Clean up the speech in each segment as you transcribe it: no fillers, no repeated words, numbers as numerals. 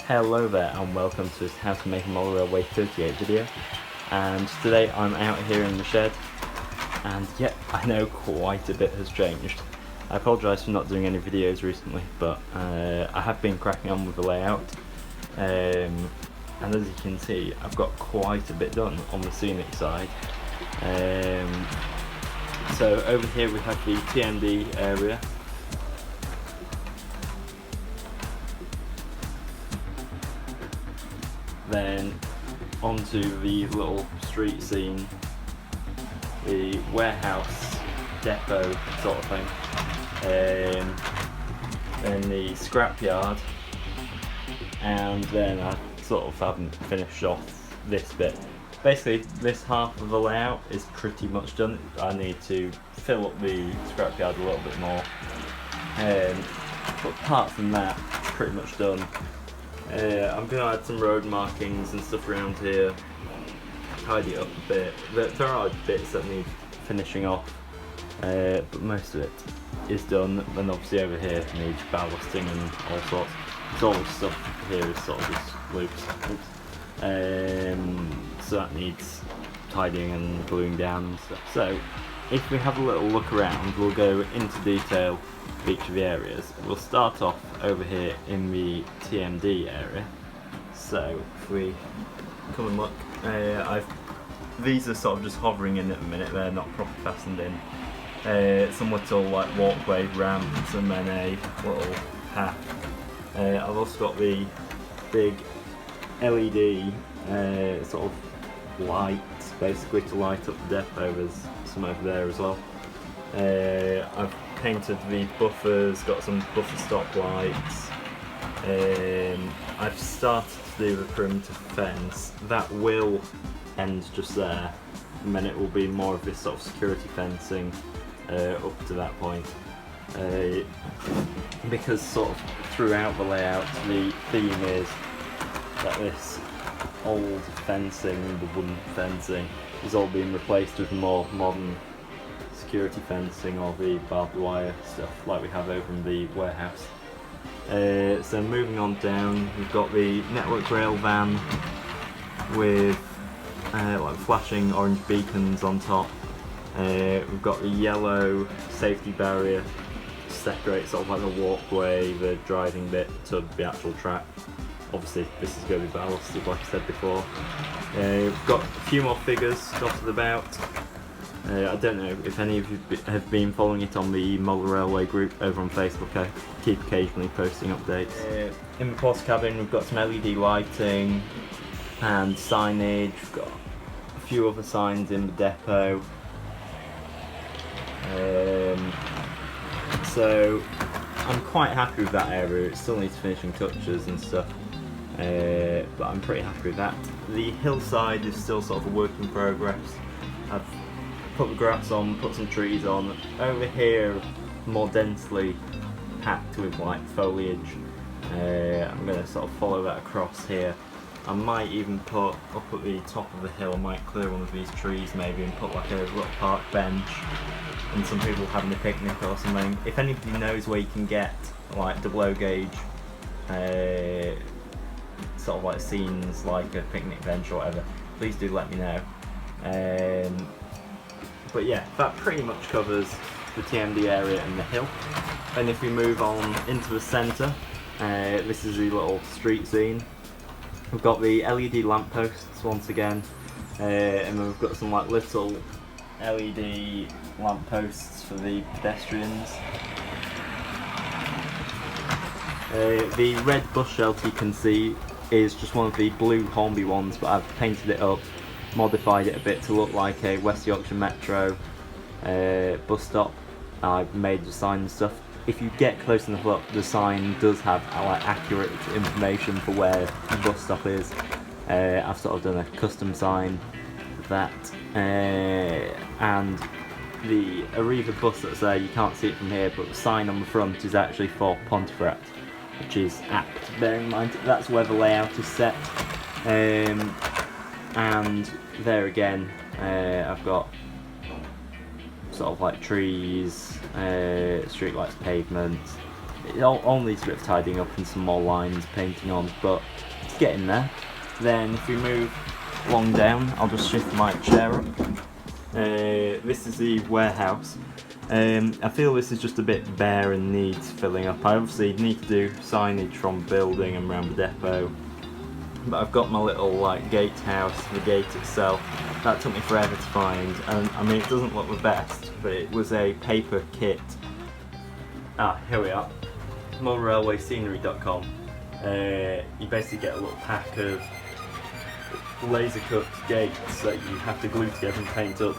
Hello there and welcome to this How to Make a Model Railway 38 video. And today I'm out here in the shed, and yeah, I know quite a bit has changed. I apologise for not doing any videos recently, but I have been cracking on with the layout, and as you can see I've got quite a bit done on the scenic side. So over here we have the TMD area. Then onto the little street scene, the warehouse depot sort of thing, then the scrapyard, and then I sort of haven't finished off this bit. Basically this half of the layout is pretty much done. I need to fill up the scrapyard a little bit more, but apart from that, it's pretty much done. I'm going to add some road markings and stuff around here, tidy it up a bit. There are bits that need finishing off, but most of it is done. And obviously over here needs ballasting and all sorts. So all this stuff here is sort of just loops. So that needs tidying and gluing down and stuff. So if we have a little look around, we'll go into detail of each of the areas. We'll start off over here in the TMD area. So if we come and look, these are sort of just hovering in at the minute, they're not properly fastened in. Some little like walkway ramps and then a little path. I've also got the big LED sort of lights basically to light up the depot. There's some over there as well. I've painted the buffers, got some buffer stop lights. I've started to do the perimeter fence. That will end just there, and then it will be more of this sort of security fencing up to that point. Because sort of throughout the layout the theme is that this old fencing, the wooden fencing, is all being replaced with more modern security fencing or the barbed wire stuff like we have over in the warehouse. So moving on down, we've got the network rail van with like flashing orange beacons on top. We've got the yellow safety barrier to separate sort of like the walkway, the driving bit, to the actual track. Obviously this is going to be ballasted like I said before. We've got a few more figures dotted about. I don't know if any of you have been following it on the Model Railway group over on Facebook. I keep occasionally posting updates. In the porter cabin we've got some LED lighting and signage. We've got a few other signs in the depot. So I'm quite happy with that area. It still needs finishing touches and stuff, but I'm pretty happy with that. The hillside is still sort of a work in progress. I've put the grass on, put some trees on. Over here, more densely packed with like foliage. I'm going to sort of follow that across here. I might even put up at the top of the hill, I might clear one of these trees maybe and put like a little park bench and some people having a picnic or something. If anybody knows where you can get like double O gauge sort of like scenes like a picnic bench or whatever, please do let me know. But yeah, that pretty much covers the TMD area and the hill. And if we move on into the centre, this is the little street scene. We've got the LED lampposts once again, and then we've got some like little LED lampposts for the pedestrians. The red bus shelter you can see is just one of the blue Hornby ones, but I've painted it up, modified it a bit to look like a West Yorkshire Metro bus stop. I've made the sign and stuff. If you get close enough up, the sign does have like accurate information for where the bus stop is. I've sort of done a custom sign for that. And the Arriva bus that's there, you can't see it from here, but the sign on the front is actually for Pontefract, which is apt. Bear in mind that's where the layout is set. And there again, I've got sort of like trees, streetlights, pavements, it all needs a bit of tidying up and some more lines, painting on, but it's getting there. Then if we move along down, I'll just shift my chair up. This is the warehouse. I feel this is just a bit bare and needs filling up. I obviously need to do signage from building and around the depot, but I've got my little like gatehouse, the gate itself. That took me forever to find, and I mean it doesn't look the best, but it was a paper kit. Here we are, ModelRailwayScenery.com. You basically get a little pack of laser cut gates that you have to glue together and paint up.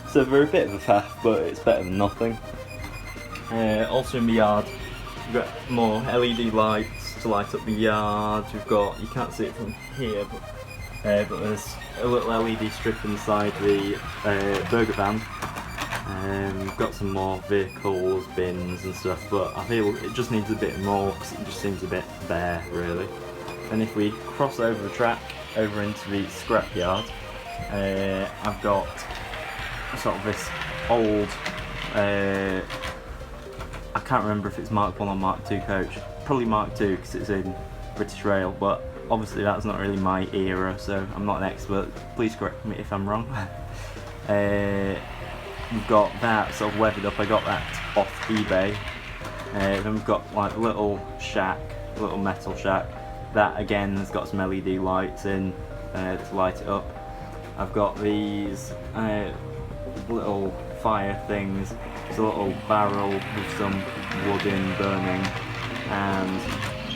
So they're a bit of a faff, but it's better than nothing. Also in the yard, we've got more LED lights to light up the yard. We've got, you can't see it from here, but there's a little LED strip inside the burger van. We've got some more vehicles, bins and stuff, but I feel it just needs a bit more because it just seems a bit bare, really. And if we cross over the track, over into the scrapyard, I've got sort of this old, I can't remember if it's Mark 1 or Mark 2 coach, probably Mark 2 because it's in British Rail, but obviously that's not really my era, so I'm not an expert, please correct me if I'm wrong. We've got that sort of weathered up, I got that off eBay. Then we've got like a little shack, a little metal shack, that again has got some LED lights in to light it up. I've got these little fire things, it's a little barrel with some wood in burning and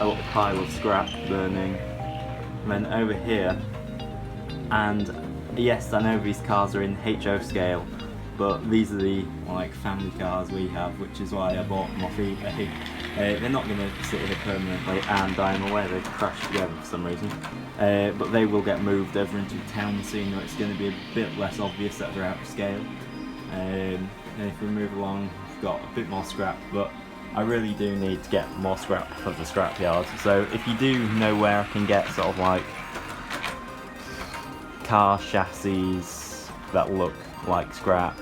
a little pile of scrap burning. And then over here, and yes, I know these cars are in HO scale, but these are the like family cars we have, which is why I bought them off eBay. They're not going to sit here permanently, and I'm aware they crash together for some reason, but they will get moved over into the town scene where it's going to be a bit less obvious that they're out of scale. And if we move along, we've got a bit more scrap, but I really do need to get more scrap for the scrapyard. So if you do know where I can get sort of like car chassis that look like scrap,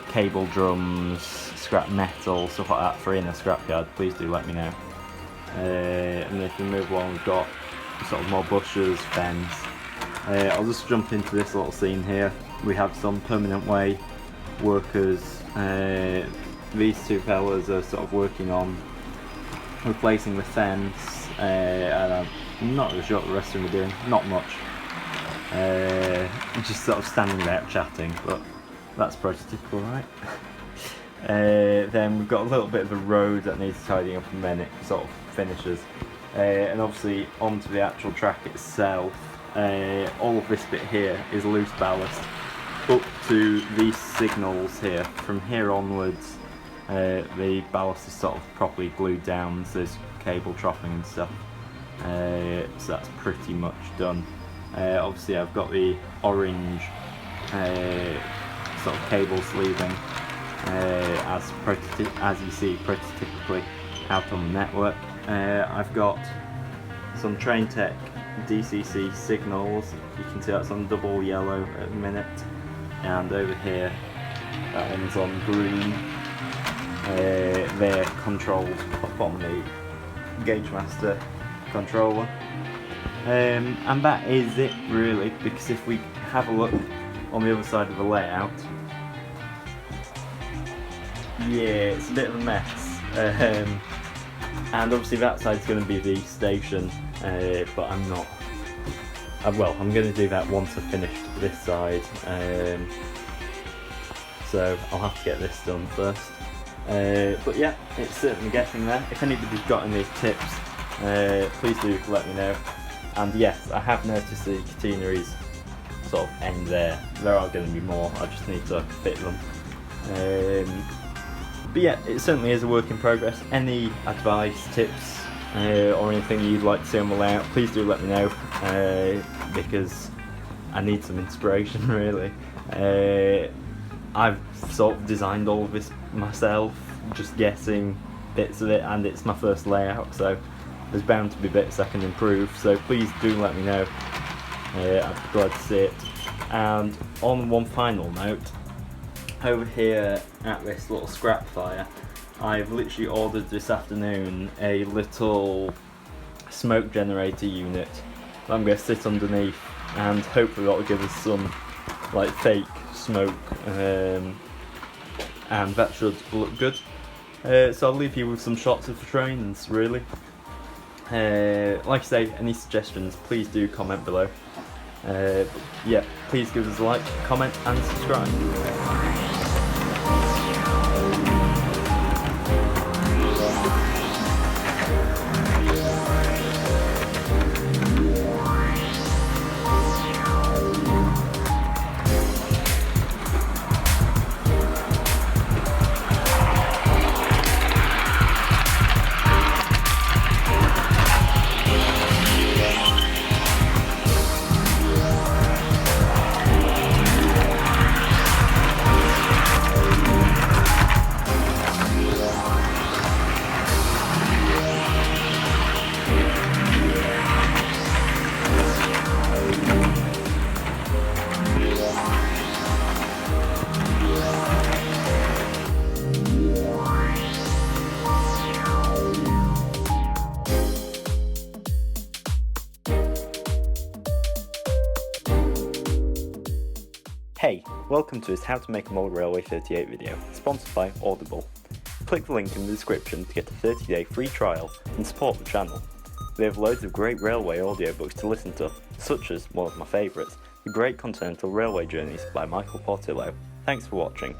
cable drums, scrap metal, stuff like that for in a scrapyard, please do let me know. And if we move along, we've got sort of more bushes, fence. I'll just jump into this little scene here. We have some permanent way workers. These two fellas are sort of working on replacing the fence, and I'm not really sure what the rest of them are doing, not much. Just sort of standing there chatting, but that's prototypical, right? Then we've got a little bit of a road that needs tidying up, and then it sort of finishes. And obviously onto the actual track itself, all of this bit here is loose ballast up to these signals here. From here onwards, the ballast is sort of properly glued down, so there's cable troughing and stuff, so that's pretty much done. Obviously I've got the orange sort of cable sleeving, as you see prototypically out on the network. I've got some Train Tech DCC signals, you can see that's on double yellow at the minute, and over here that one's on green. They're controlled up on the Gauge Master controller. And that is it really, because if we have a look on the other side of the layout, yeah, it's a bit of a mess. And obviously that side's going to be the station, but I'm not, well, I'm going to do that once I've finished this side, so I'll have to get this done first. But yeah, it's certainly getting there. If anybody's got any tips, please do let me know. And yes, I have noticed the catenaries sort of end there. There are going to be more, I just need to fit them. But yeah, it certainly is a work in progress. Any advice, tips, or anything you'd like to see on the layout, please do let me know, because I need some inspiration really. I've sort of designed all of this myself, just guessing bits of it, and it's my first layout, so there's bound to be bits I can improve, so please do let me know. I'd be glad to see it. And on one final note, over here at this little scrap fire, I've literally ordered this afternoon a little smoke generator unit that I'm going to sit underneath, and hopefully that will give us some like fake smoke, and that should look good. So I'll leave you with some shots of the trains, really. Like I say, any suggestions, please do comment below. Yeah, please give us a like, comment and subscribe. Hey, welcome to this How to Make a Model Railway 38 video, sponsored by Audible. Click the link in the description to get a 30-day free trial and support the channel. We have loads of great railway audiobooks to listen to, such as one of my favourites, The Great Continental Railway Journeys by Michael Portillo. Thanks for watching.